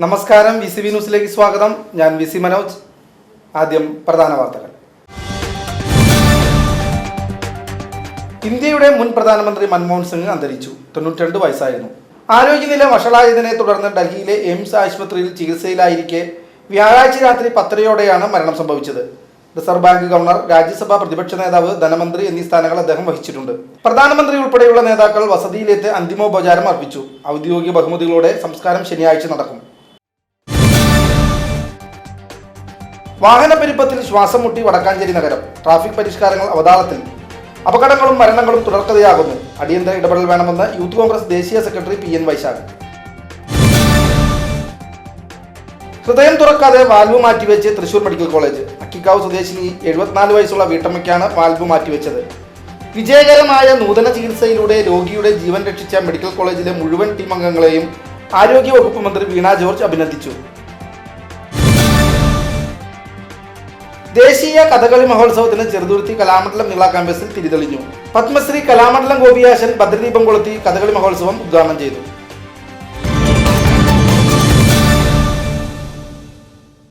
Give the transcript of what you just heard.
നമസ്കാരം, VCV ന്യൂസിലേക്ക് സ്വാഗതം. ഞാൻ VC മനോജ്. ആദ്യം പ്രധാന വാർത്തകൾ. ഇന്ത്യയുടെ മുൻ പ്രധാനമന്ത്രി മൻമോഹൻ സിംഗ് അന്തരിച്ചു. 92 വയസ്സായിരുന്നു. ആരോഗ്യനില വഷളായതിനെ തുടർന്ന് ഡൽഹിയിലെ എയിംസ് ആശുപത്രിയിൽ ചികിത്സയിലായിരിക്കെ വ്യാഴാഴ്ച രാത്രി 10:30-യോടെയാണ് മരണം സംഭവിച്ചത്. റിസർവ് ബാങ്ക് ഗവർണർ, രാജ്യസഭാ പ്രതിപക്ഷ നേതാവ്, ധനമന്ത്രി എന്നീ സ്ഥാനങ്ങൾ അദ്ദേഹം വഹിച്ചിട്ടുണ്ട്. പ്രധാനമന്ത്രി ഉൾപ്പെടെയുള്ള നേതാക്കൾ വസതിയിലെത്തി അന്തിമോപചാരം അർപ്പിച്ചു. ഔദ്യോഗിക ബഹുമതികളോടെ സംസ്കാരം ശനിയാഴ്ച നടക്കും. വാഹനപ്പെരുപ്പത്തിൽ ശ്വാസം മുട്ടി വടക്കാഞ്ചേരി നഗരം. ട്രാഫിക് പരിഷ്കാരങ്ങൾ അവതാളത്തിൽ. അപകടങ്ങളും മരണങ്ങളും തുടർക്കഥയാകുന്നു. അടിയന്തര ഇടപെടൽ വേണമെന്ന് യൂത്ത് കോൺഗ്രസ് ദേശീയ സെക്രട്ടറി PN വൈശാഖ്. ഹൃദയം തുറക്കാതെ വാൽവ് മാറ്റിവെച്ച് തൃശൂർ മെഡിക്കൽ കോളേജ്. അക്കിക്കാവ് സ്വദേശിനി 74 വയസ്സുള്ള വീട്ടമ്മയ്ക്കാണ് വാൽവ് മാറ്റിവെച്ചത്. വിജയകരമായ നൂതന ചികിത്സയിലൂടെ രോഗിയുടെ ജീവൻ രക്ഷിച്ച മെഡിക്കൽ കോളേജിലെ മുഴുവൻ ടീം അംഗങ്ങളെയും ആരോഗ്യവകുപ്പ് മന്ത്രി വീണ ജോർജ് അഭിനന്ദിച്ചു. ദേശീയ കഥകളി മഹോത്സവത്തിന് ചെറുതുരുത്തി കലാമണ്ഡലം നീള ക്യാമ്പസിൽ തിരിതെളിഞ്ഞു. പത്മശ്രീ കലാമണ്ഡലം ഗോപിയാശൻ ഭദ്രദീപം കൊളുത്തി കഥകളി മഹോത്സവം ഉദ്ഘാടനം ചെയ്തു.